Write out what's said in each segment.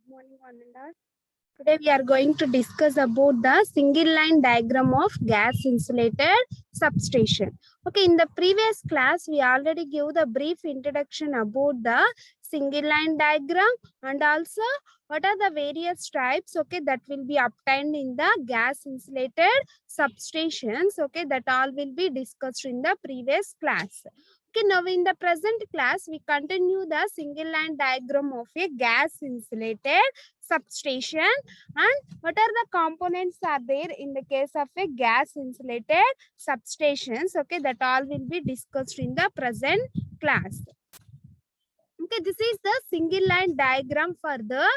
Morning, Ananda. Today we are going to discuss about the single line diagram of gas insulated substation. Okay, in the previous class we already gave the brief introduction about the single line diagram and also what are the various types, okay, that will be obtained in the gas insulated substations. Okay, that all will be discussed in the previous class. Okay, now in the present class we continue the single line diagram of a gas insulated substation and what are the components are there in the case of a gas insulated substations. Okay, that all will be discussed in the present class. Okay, this is the single line diagram for the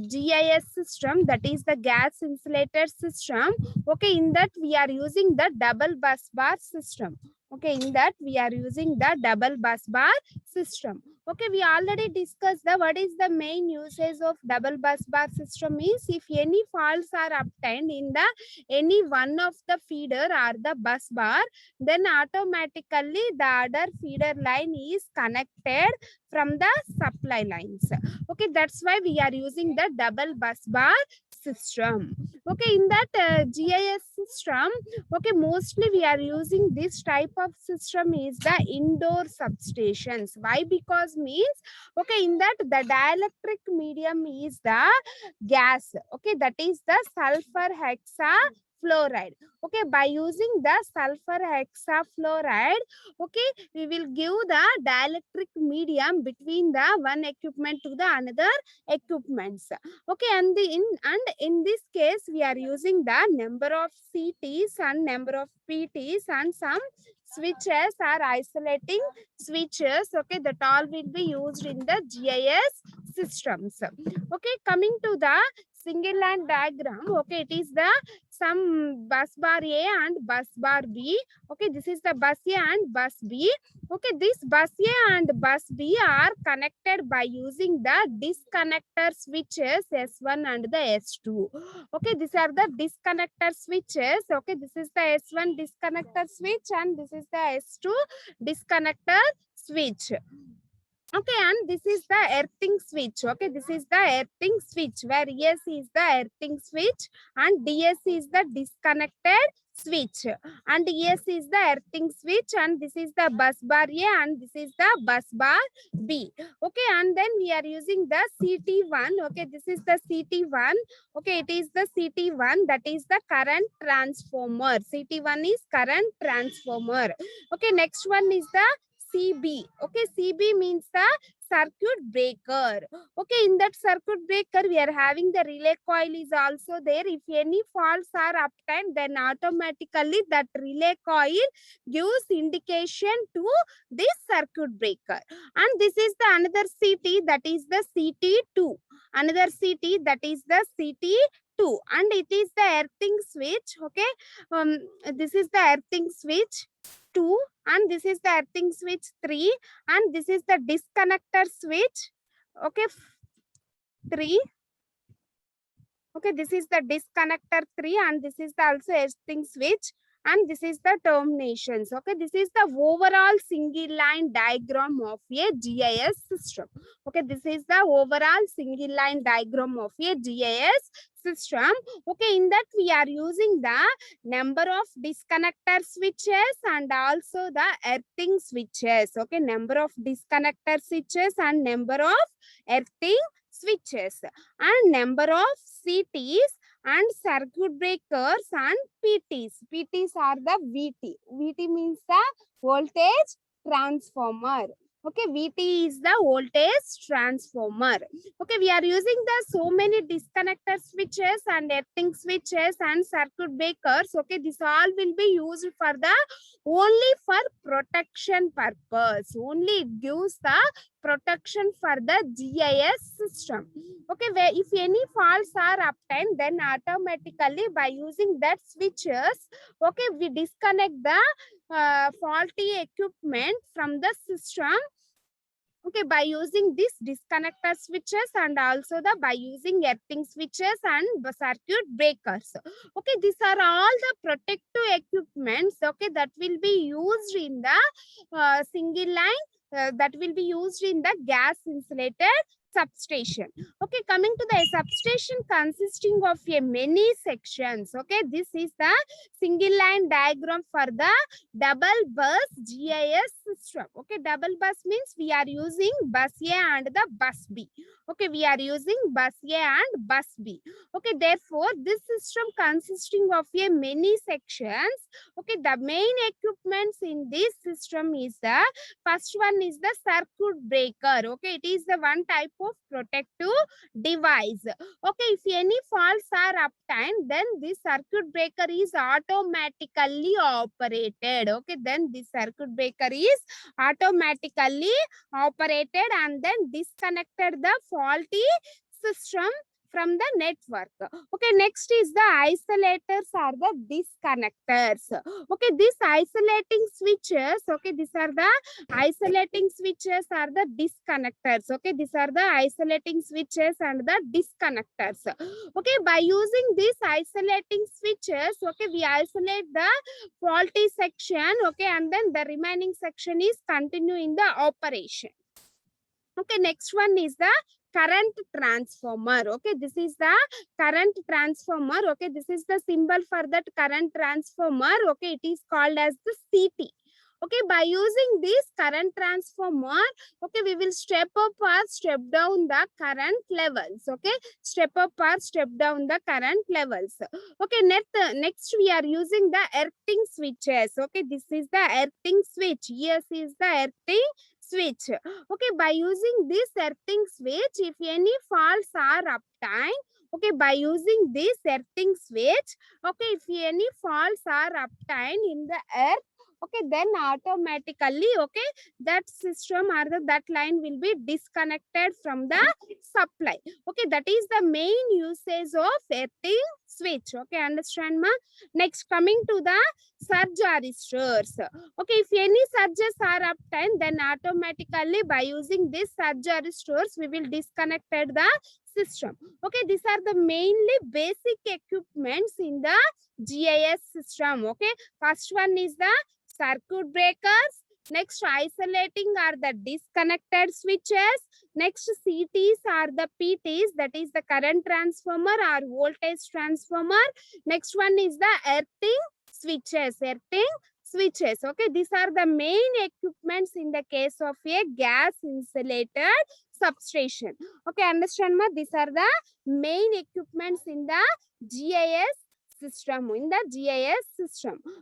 GIS system, that is the gas insulated system. Okay, in that we are using the double bus bar system. Okay, in that we are using the double bus bar system. Okay, we already discussed the what is the main usage of double bus bar system is if any faults are obtained in the any one of the feeder or the bus bar, then automatically the other feeder line is connected from the supply lines. Okay, that's why we are using the double bus bar system. Okay, in that GIS system, okay, mostly we are using this type of system is the indoor substations. Why? Because means, okay, in that the dielectric medium is the gas. Okay, that is the sulfur hexafluoride. Okay, by using the sulfur hexafluoride, okay, we will give the dielectric medium between the one equipment to the another equipments. Okay, and in this case we are using the number of CTs and number of PTs and some switches are isolating switches. Okay, that all will be used in the GIS systems. Okay, coming to the single line diagram. Okay, it is the some bus bar A and bus bar B. Okay, this is the bus A and bus B. Okay, this bus A and bus B are connected by using the disconnector switches S1 and the S2. Okay, these are the disconnector switches. Okay, this is the S1 disconnector switch and this is the S2 disconnector switch. Okay, and this is the earthing switch. Okay, this is the earthing switch where ES is the earthing switch and DS is the disconnected switch and ES is the earthing switch and this is the bus bar A and this is the bus bar B. Okay, and then we are using the CT1. Okay, this is the CT1. Okay, it is the CT1, that is the current transformer. CT1 is current transformer. Okay, next one is the CB. Okay, CB means the circuit breaker. Okay, in that circuit breaker we are having the relay coil is also there. If any faults are obtained, then automatically that relay coil gives indication to this circuit breaker. And this is the another CT, that is the CT2. Another CT, that is the CT2, and it is the earthing switch. Okay, this is the earthing switch 2 and this is the earthing switch 3 and this is the disconnector switch. Okay, 3. Okay, this is the disconnector 3 and this is the also earthing switch and this is the terminations. Okay, this is the overall single line diagram of a GIS system. Okay, this is the overall single line diagram of a GIS system. Okay, in that we are using the number of disconnector switches and also the earthing switches. Okay, number of disconnector switches and number of earthing switches and number of CTs and circuit breakers and PTs. PTs are the VT. VT means the voltage transformer. Okay, VT is the voltage transformer. Okay, we are using the so many disconnector switches and earthing switches and circuit breakers. Okay, this all will be used for the only for protection purpose. Only it gives the protection for the GIS system. Okay, where if any faults are obtained, then automatically by using that switches, okay, we disconnect the faulty equipment from the system. Okay, by using this disconnector switches and also the by using earthing switches and circuit breakers. Okay, these are all the protective equipments. Okay, that will be used in the single line that will be used in the gas insulated substation. Okay, coming to the substation consisting of a many sections. Okay, this is the single line diagram for the double bus GIS system. Okay, double bus means we are using bus A and the bus B. Okay, we are using bus A and bus B. Okay, therefore this system consisting of a many sections. Okay, the main equipments in this system is the first one is the circuit breaker. Okay, it is the one type of protective device. Okay, if any faults are obtained, then this circuit breaker is automatically operated. Okay, then this circuit breaker is automatically operated and then disconnected the faulty system from the network. Okay, next is the isolators or the disconnectors. Okay, these isolating switches, okay, these are the isolating switches are the disconnectors. Okay, these are the isolating switches and the disconnectors. Okay, by using these isolating switches, okay, we isolate the faulty section, okay, and then the remaining section is continue in the operation. Okay, next one is the current transformer. Okay, this is the current transformer. Okay, this is the symbol for that current transformer. Okay, it is called as the CT. Okay, by using this current transformer, okay, we will step up or step down the current levels. Okay, step up or step down the current levels. Okay, next we are using the earthing switches. Okay, this is the earthing switch. Yes, is the earthing switch. Okay, by using this earthing switch, if any faults are obtained, okay, by using this earthing switch, okay, if any faults are obtained in the earth, okay, then automatically, okay, that system or that line will be disconnected from the supply. Okay, that is the main usage of earthing switch. Okay, understand ma? Next, coming to the surge arresters. Okay, if any surges are obtained, then automatically by using this surge arresters, we will disconnect the system. Okay, these are the mainly basic equipments in the GIS system. Okay, first one is the circuit breakers. Next, isolating are the disconnected switches. Next, CTs are the PTs, that is the current transformer or voltage transformer. Next one is the earthing switches. Earthing switches. Okay, these are the main equipments in the case of a gas insulated substation. Okay, understand ma? These are the main equipments in the GIS system.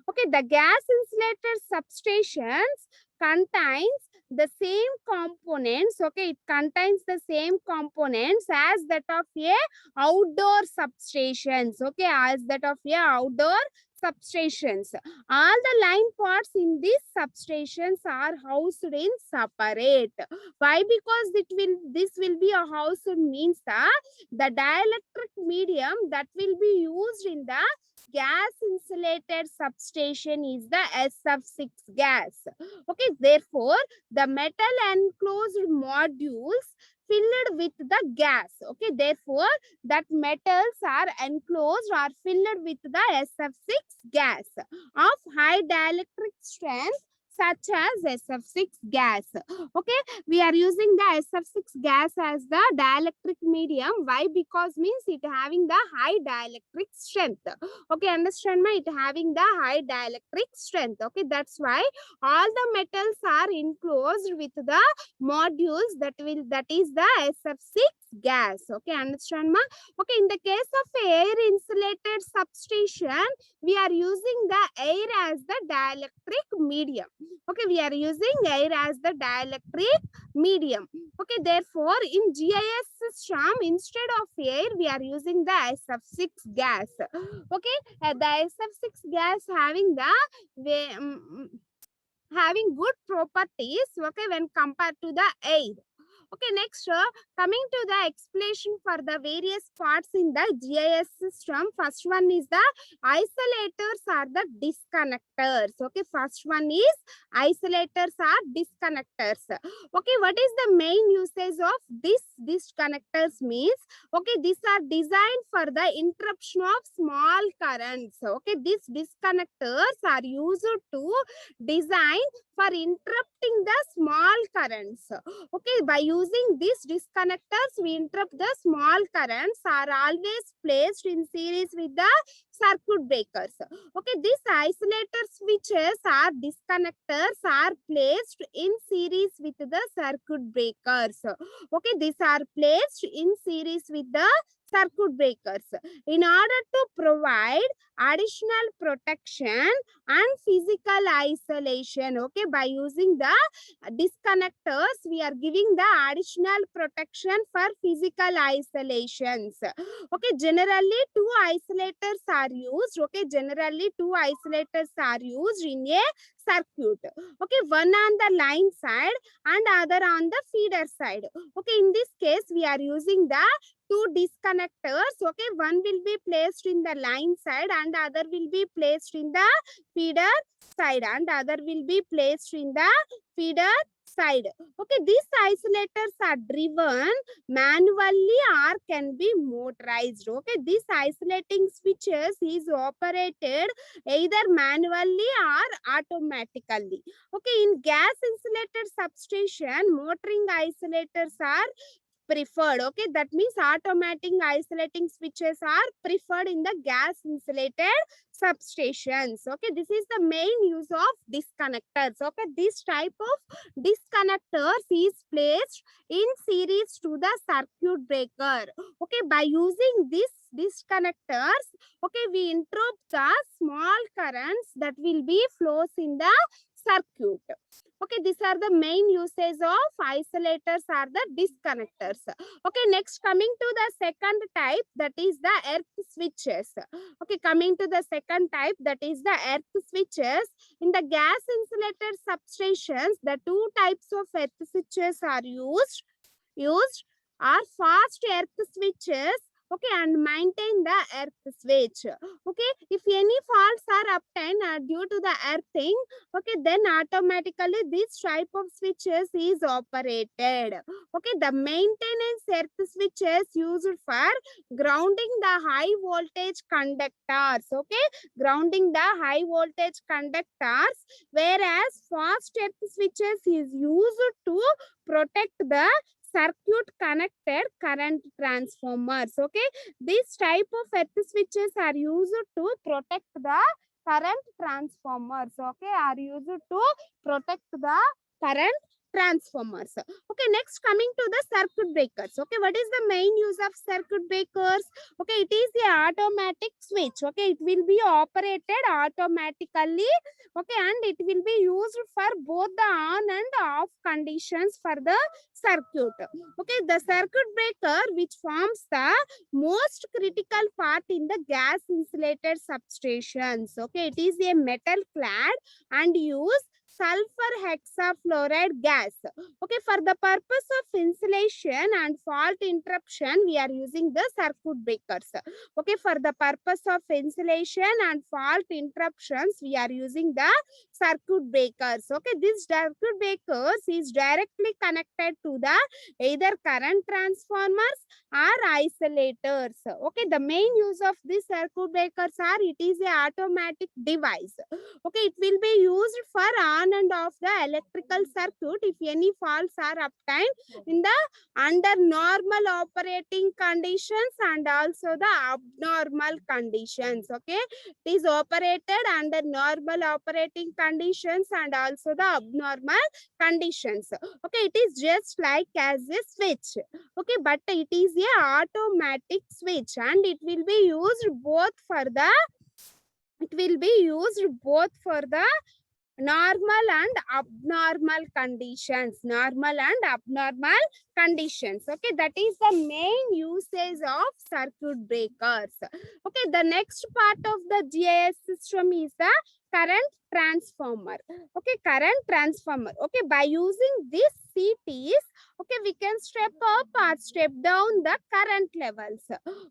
Okay, the gas insulated substations contains the same components. Okay, it contains the same components as that of a outdoor substations. Okay, as that of a outdoor substations. All the line parts in these substations are housed in separate. Why? Because this will be a house means the dielectric medium that will be used in the gas insulated substation is the SF6 gas. Okay, therefore the metal enclosed modules filled with the gas. Okay, therefore that metals are enclosed or filled with the SF6 gas of high dielectric strength such as SF6 gas. Okay, we are using the SF6 gas as the dielectric medium. Why? Because means it having the high dielectric strength. Okay, understand my? It having the high dielectric strength. Okay, that's why all the metals are enclosed with the modules that is the SF6 gas. Okay, understand ma? Okay, in the case of air insulated substation, we are using the air as the dielectric medium. Okay, we are using air as the dielectric medium. Okay, therefore in GIS system, instead of air, we are using the SF6 gas. Okay, the SF6 gas having having good properties, okay, when compared to the air. Okay, next, coming to the explanation for the various parts in the GIS system. First one is the isolators or the disconnectors. Okay, first one is isolators or disconnectors. Okay, what is the main usage of this disconnectors means? Okay, these are designed for the interruption of small currents. Okay, these disconnectors are used to design for interrupting the small currents. Okay, by using these disconnectors, we interrupt the small currents are always placed in series with the circuit breakers. Okay, these isolator switches or disconnectors are placed in series with the circuit breakers. Okay, these are placed in series with the circuit breakers in order to provide additional protection and physical isolation. Okay, by using the disconnectors, we are giving the additional protection for physical isolations. Okay, generally two isolators are used. Okay, generally two isolators are used in a circuit. Okay, one on the line side and other on the feeder side. Okay, in this case we are using the two disconnectors. Okay, one will be placed in the line side and other will be placed in the feeder side, and other will be placed in the feeder side. Okay, these isolators are driven manually or can be motorized. Okay, these isolating switches is operated either manually or automatically. Okay, in gas insulated substation, motoring isolators are preferred. Okay, that means automatic isolating switches are preferred in the gas insulated substations. Okay, this is the main use of disconnectors. Okay, this type of disconnectors is placed in series to the circuit breaker. Okay, by using these disconnectors, okay, we interrupt the small currents that will be flows in the circuit. Okay, these are the main uses of isolators or the disconnectors. Okay, next coming to the second type, that is the earth switches. Okay, coming to the second type, that is the earth switches. In the gas insulated substations, the two types of earth switches are used are fast earth switches. Okay, and maintain the earth switch. Okay, if any faults are obtained due to the earthing, okay, then automatically this type of switches is operated. Okay, the maintenance earth switches used for grounding the high voltage conductors. Okay, grounding the high voltage conductors, whereas fast earth switches is used to protect the circuit connected current transformers. Okay, this type of earth switches are used to protect the current transformers. Okay, are used to protect the current transformers. Okay, next coming to the circuit breakers. Okay, what is the main use of circuit breakers? Okay, it is the automatic switch. Okay, it will be operated automatically. Okay, and it will be used for both the on and off conditions for the circuit. Okay, the circuit breaker, which forms the most critical part in the gas insulated substations. Okay, it is a metal clad and use sulfur hexafluoride gas. Okay, for the purpose of insulation and fault interruption, we are using the circuit breakers. Okay, for the purpose of insulation and fault interruptions, we are using the circuit breakers. Okay, this circuit breakers is directly connected to the either current transformers or isolators. Okay, the main use of these circuit breakers are, it is a automatic device. Okay, it will be used for on and off the electrical circuit if any faults are obtained in the under normal operating conditions and also the abnormal conditions. Okay, it is operated under normal operating conditions and also the abnormal conditions. Okay, it is just like as a switch. Okay, but it is a automatic switch and it will be used both for the normal and abnormal conditions. Okay, that is the main usage of circuit breakers. Okay, the next part of the GIS system is the current transformer. Okay, current transformer. Okay, by using these CTs, okay, we can step up or step down the current levels.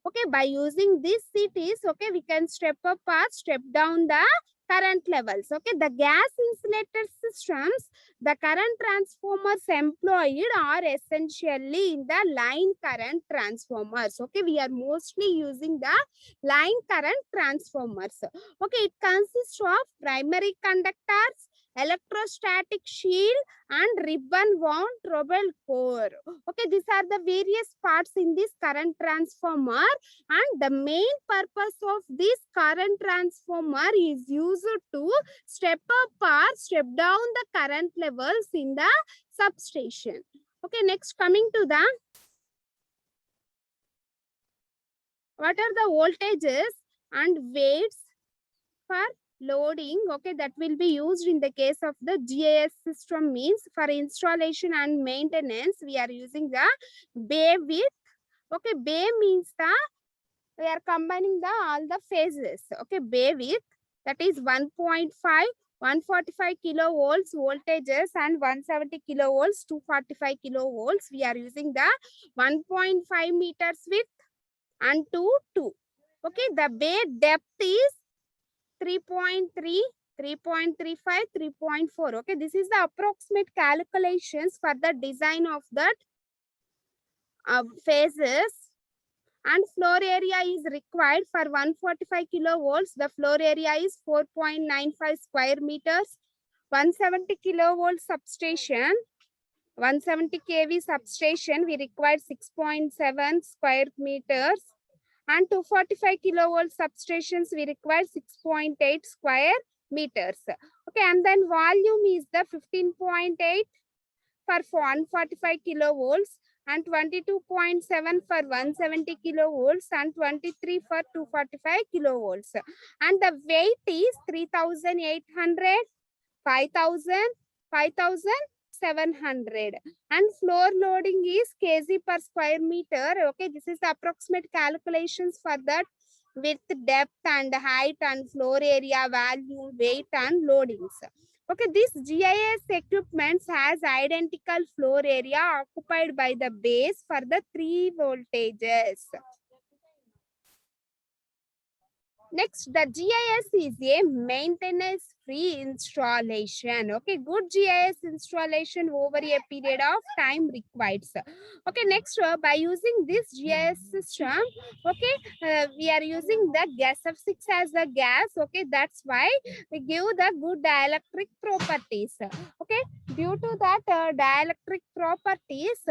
Okay, by using these CTs, okay, we can step up or step down the current levels. Okay, the gas insulated systems, the current transformers employed are essentially in the line current transformers. Okay, we are mostly using the line current transformers. Okay, it consists of primary conductors, electrostatic shield, and ribbon wound trouble core. Okay, these are the various parts in this current transformer, and the main purpose of this current transformer is used to step up or step down the current levels in the substation. Okay, next coming to the what are the voltages and weights for loading. Okay, that will be used in the case of the GIS system. Means for installation and maintenance we are using the bay width. Okay, bay means the we are combining the all the phases. Okay, bay width, that is 1.5, 145 kilovolts voltages and 170 kilovolts, 245 kilovolts. We are using the 1.5 meters width and 2. Okay, the bay depth is 3.3, 3.35, 3.4. Okay, this is the approximate calculations for the design of that phases. And floor area is required for 145 kilovolts. The floor area is 4.95 square meters. 170 kilovolt substation, 170 kV substation, we require 6.7 square meters. And 245 kilovolt substations, we require 6.8 square meters. Okay, and then volume is the 15.8 for 145 kilovolts and 22.7 for 170 kilovolts and 23 for 245 kilovolts. And the weight is 3,800, 5,000, 5,700. And floor loading is kg per square meter. Okay, this is the approximate calculations for that width, depth and height and floor area, value, weight and loadings. Okay, this GIS equipment has identical floor area occupied by the base for the 3 voltages. Next, the GIS is a maintenance-free installation. Okay, good GIS installation over a period of time required. Okay, next, by using this GIS system, okay, we are using the gas F6 as the gas. Okay, that's why we give the good dielectric properties. Okay, due to that dielectric properties,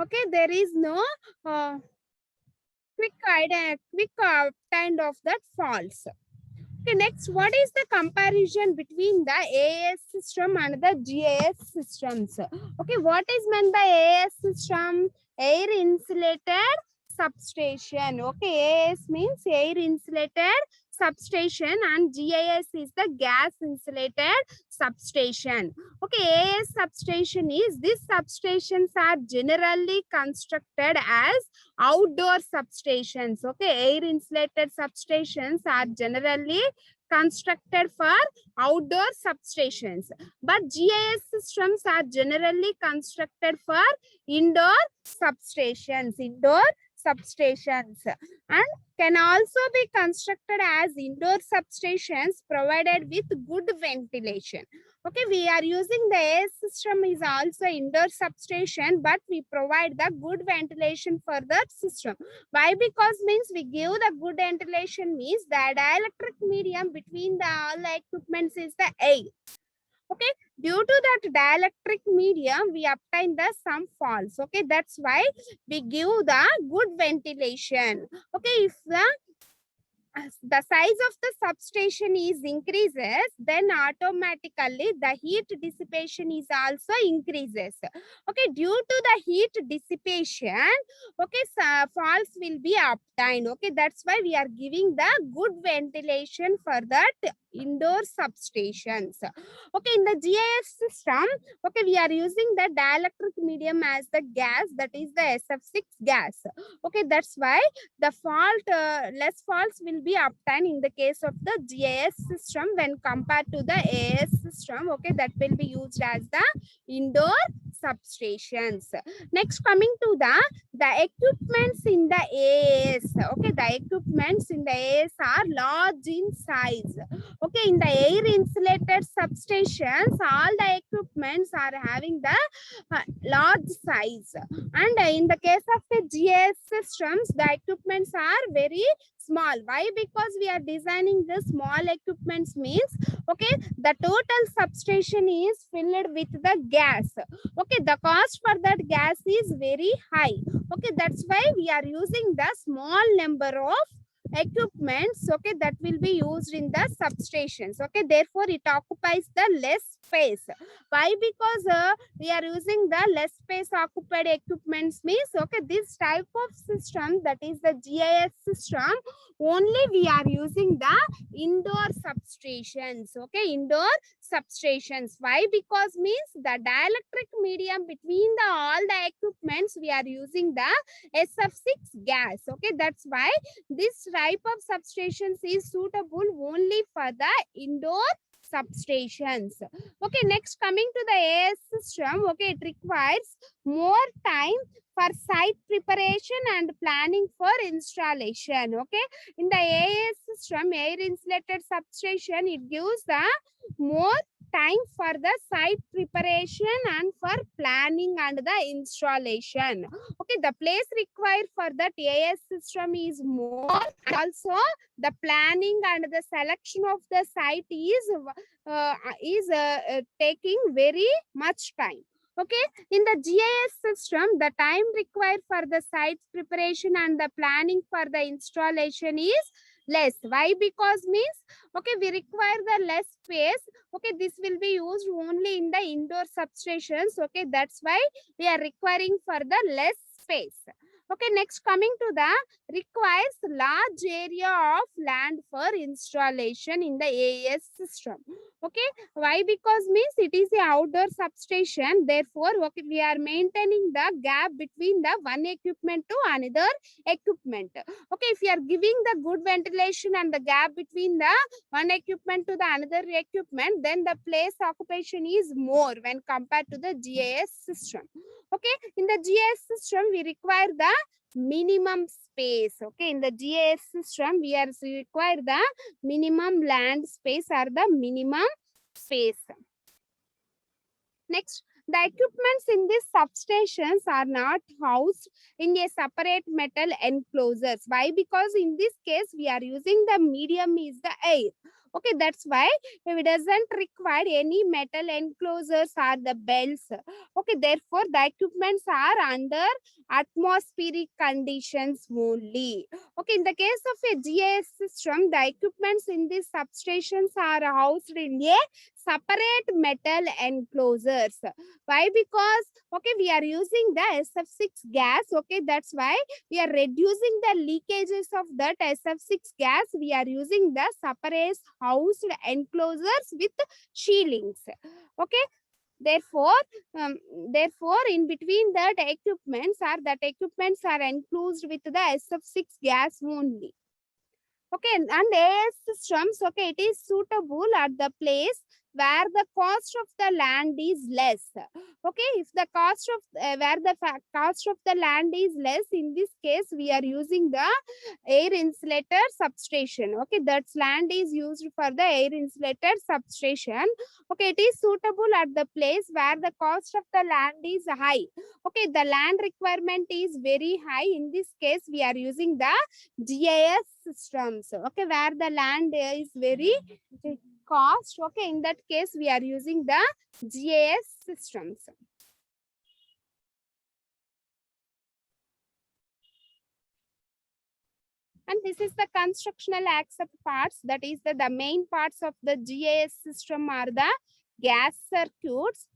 okay, there is no quick kind of that false. Okay, next, what is the comparison between the AAS system and the GIS systems? Okay, what is meant by AAS system? Air insulated substation. Okay, AAS means air insulated substation and GIS is the gas insulated substation. Okay, AAS substation is, these substations are generally constructed as outdoor substations. Okay, air insulated substations are generally constructed for outdoor substations, but GIS systems are generally constructed for indoor substations, and can also be constructed as indoor substations provided with good ventilation. Okay, we are using the AS system is also indoor substation, but we provide the good ventilation for that system. Why? Because means we give the good ventilation means the dielectric medium between the all the equipments is the air. Okay, due to that dielectric medium, we obtain the some faults. Okay, that's why we give the good ventilation. Okay, if the size of the substation is increases, then automatically the heat dissipation is also increases. Okay, due to the heat dissipation, okay, faults will be obtained. Okay, that's why we are giving the good ventilation for that indoor substations. Okay, in the GIS system, okay, we are using the dielectric medium as the gas, that is the SF6 gas. Okay, that's why the less faults will be obtained in the case of the GIS system when compared to the AS system. Okay, that will be used as the indoor substations. Next, coming to the equipments in the AS. Okay, the equipments in the AS are large in size. Okay, in the air insulated substations, all the equipments are having the large size, and in the case of the GIS systems, the equipments are very small. Why? Because we are designing the small equipments means, okay, the total substation is filled with the gas. Okay, the cost for that gas is very high. Okay, that's why we are using the small number of equipments, okay, that will be used in the substations. Okay, therefore it occupies the less space. Why? Because we are using the less space occupied equipments means, okay, this type of system, that is the GIS system, only we are using the indoor substations. Okay, indoor substations. Why? Because means the dielectric medium between the all the equipments, we are using the SF6 gas. Okay, that's why this type of substations is suitable only for the indoor substations. Okay, next coming to the AS system, okay, it requires more time for site preparation and planning for installation. Okay, in the AS system, air insulated substation, it gives the more time for the site preparation and for planning and the installation. Okay, the place required for that AS system is more. Also, the planning and the selection of the site is taking very much time. Okay, in the GIS system, the time required for the site preparation and the planning for the installation is less. Why? Because means, okay, we require the less space. Okay, this will be used only in the indoor substations. Okay, that's why we are requiring for the less space. Okay, next coming to the requires large area of land for installation in the AS system. Okay, why? Because means it is a outdoor substation, therefore, okay, we are maintaining the gap between the one equipment to another equipment. Okay, if you are giving the good ventilation and the gap between the one equipment to the another equipment, then the place occupation is more when compared to the GIS system. Okay, in the GIS system, we require the minimum space. Okay, in the GIS system, we require the minimum land space or the minimum space. Next, the equipments in these substations are not housed in a separate metal enclosures. Why? Because in this case, we are using the medium is the air. Okay, that's why it doesn't require any metal enclosures or the belts. Okay, therefore, the equipments are under atmospheric conditions only. Okay, in the case of a GIS system, the equipments in these substations are housed in a separate metal enclosures. Why? Because, okay, we are using the SF6 gas. Okay, that's why we are reducing the leakages of that SF6 gas. We are using the separate housed enclosures with shieldings. Okay, therefore um, therefore in between that equipments are enclosed with the SF6 gas only. Okay, and AS systems, okay, it is suitable at the place where the cost of the land is less. Okay, if the cost of where the cost of the land is less, in this case we are using the air insulator substation. Okay, that land is used for the air insulator substation. Okay, it is suitable at the place where the cost of the land is high. Okay, the land requirement is very high. In this case, we are using the GIS systems. Okay, where the land is very cost. Okay, in that case, we are using the GIS systems. And this is the constructional accept parts. That is the main parts of the GIS system are the gas circuits,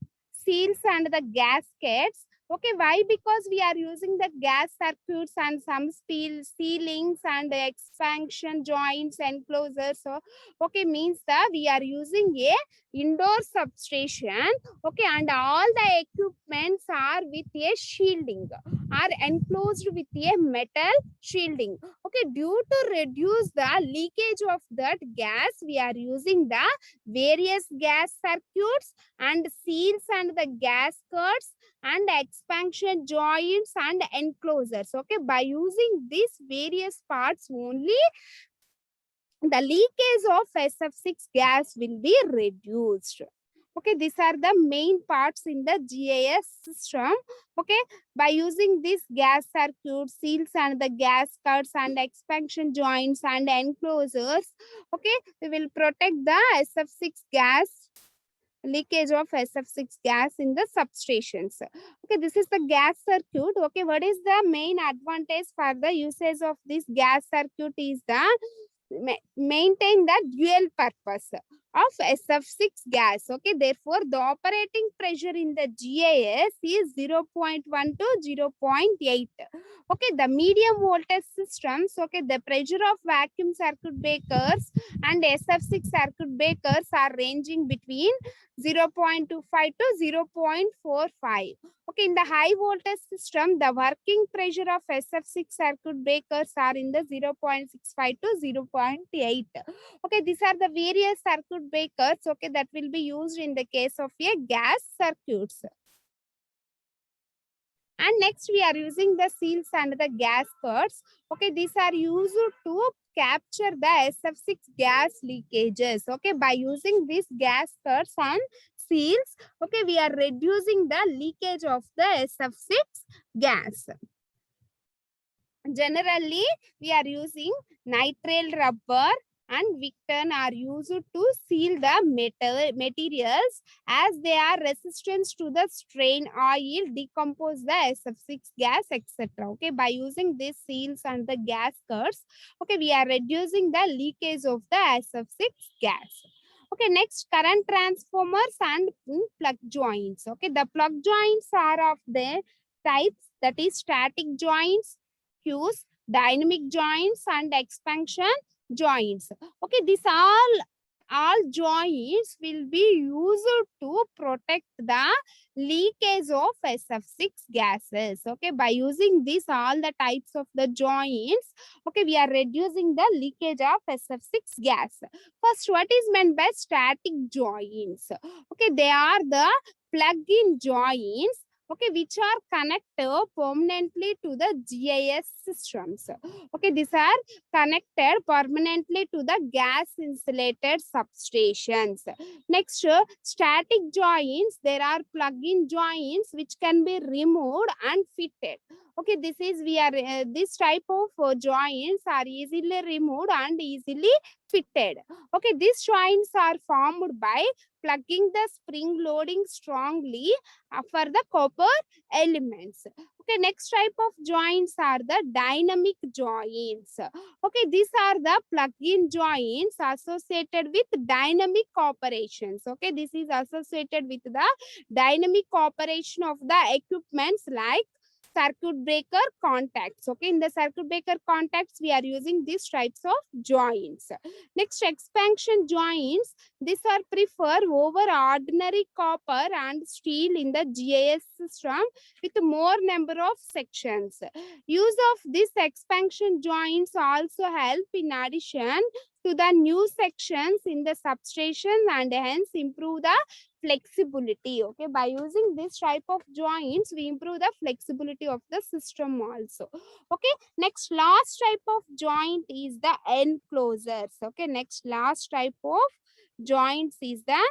seals and the gaskets. Okay, why? Because we are using the gas circuits and some steel ceilings and the expansion joints enclosures. So, okay, means that we are using a indoor substation. Okay, and all the equipments are with a shielding, are enclosed with a metal shielding. Okay, due to reduce the leakage of that gas, we are using the various gas circuits and seals and the gaskets and expansion joints and enclosures. Okay, by using these various parts only, the leakage of SF6 gas will be reduced. Okay, these are the main parts in the GIS system. Okay, by using this gas circuit, seals and the gas cuts and expansion joints and enclosures, okay, we will protect the SF6 gas, leakage of SF6 gas in the substations. Okay, this is the gas circuit. Okay, what is the main advantage for the usage of this gas circuit is the maintain the dual purpose of SF6 gas. Okay, therefore the operating pressure in the GIS is 0.1 to 0.8. Okay, the medium voltage systems, okay, the pressure of vacuum circuit breakers and SF6 circuit breakers are ranging between 0.25 to 0.45. Okay, in the high voltage system, the working pressure of SF6 circuit breakers are in the 0.65 to 0.8. Okay, these are the various circuit breakers, okay, that will be used in the case of a gas circuits. And next we are using the seals and the gas cuts. Okay, these are used to capture the SF6 gas leakages. Okay, by using these gas cuts and seals, okay, we are reducing the leakage of the SF6 gas. Generally, we are using nitrile rubber and Victon are used to seal the materials as they are resistant to the strain, oil, decompose the SF6 gas, etc. Okay, by using these seals and the gas cuts, okay, we are reducing the leakage of the SF6 gas. Okay, next, current transformers and plug joints. Okay, the plug joints are of the types, that is static joints, fuse, dynamic joints and expansion joints. Okay, these all joints will be used to protect the leakage of SF6 gases. Okay, by using this all the types of the joints, okay, we are reducing the leakage of SF6 gas. First, what is meant by static joints? Okay, they are the plug-in joints, okay, which are connected permanently to the GIS systems. Okay, these are connected permanently to the gas insulated substations. Next, static joints, there are plug-in joints which can be removed and fitted. Okay, this type of joints are easily removed and easily fitted. Okay, these joints are formed by plugging the spring loading strongly for the copper elements. Okay, next type of joints are the dynamic joints. Okay, these are the plug-in joints associated with dynamic operations. Okay, this is associated with the dynamic operation of the equipments like circuit breaker contacts. Okay, in the circuit breaker contacts, we are using these types of joints. Next, expansion joints. These are preferred over ordinary copper and steel in the GIS system with more number of sections. Use of these expansion joints also help in addition to the new sections in the substation and hence improve the flexibility. Okay, by using this type of joints, we improve the flexibility of the system also. Okay, next last type of joint is the enclosures. Okay, next last type of joints is the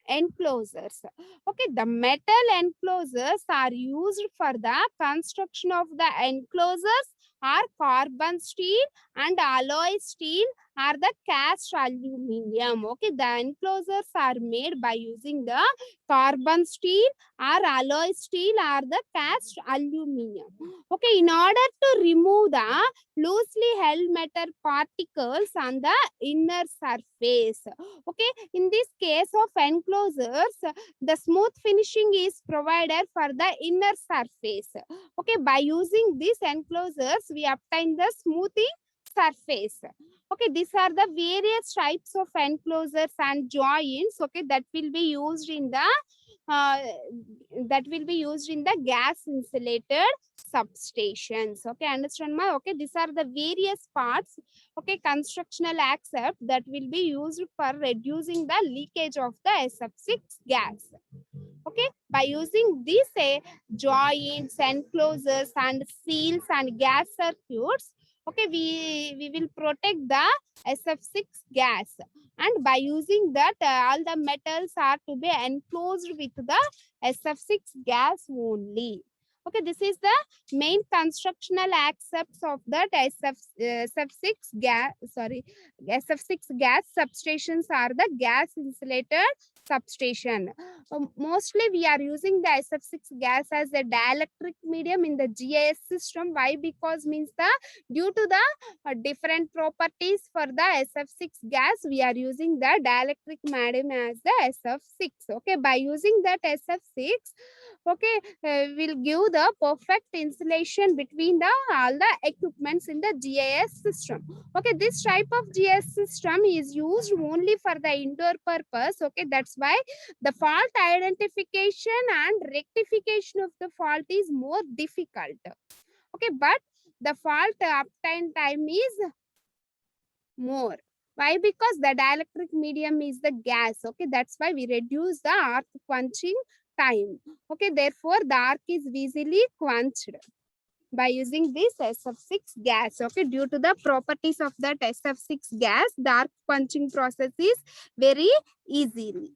enclosures. Okay, the metal enclosures are used for the construction of the enclosures are carbon steel and alloy steel are the cast aluminum. Okay, the enclosures are made by using the carbon steel or alloy steel or the cast aluminum. Okay, in order to remove the loosely held metal particles on the inner surface. Okay, in this case of enclosures, the smooth finishing is provided for the inner surface. Okay, by using these enclosures, we obtain the smoothing surface. Okay, these are the various types of enclosures and joints. Okay, that will be used in the gas insulated substations. Okay, understand ma? Okay, these are the various parts, okay, constructional accept that will be used for reducing the leakage of the SF6 gas. Okay, by using these joints, enclosures and seals and gas circuits, Okay, we will protect the SF6 gas, and by using that all the metals are to be enclosed with the SF6 gas only. Okay, this is the main constructional aspects of that SF6 gas, sorry, SF6 gas substations are the gas insulated substation. Mostly we are using the SF6 gas as a dielectric medium in the GIS system. Why? Because means the due to the different properties for the SF6 gas, we are using the dielectric medium as the SF6. Okay, by using that SF6, okay, will give the perfect insulation between the all the equipments in the GIS system. Okay, this type of GIS system is used only for the indoor purpose. Okay, that's why the fault identification and rectification of the fault is more difficult. Okay, but the fault uptime time is more. Why? Because the dielectric medium is the gas. Okay, that's why we reduce the arc quenching time. Okay, therefore the arc is easily quenched by using this SF6 gas. Okay, due to the properties of that SF6 gas, the arc quenching process is very easily.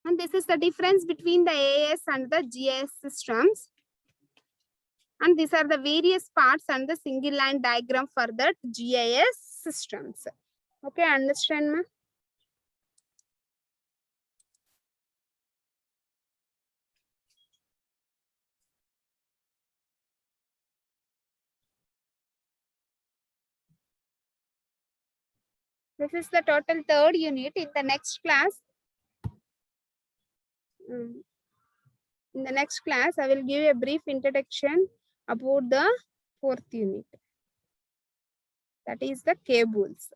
And this is the difference between the AIS and the GIS systems. And these are the various parts and the single line diagram for the GIS systems. Okay, understand, ma? This is the total third unit. In the next class, I will give a brief introduction about the fourth unit. That is the cables.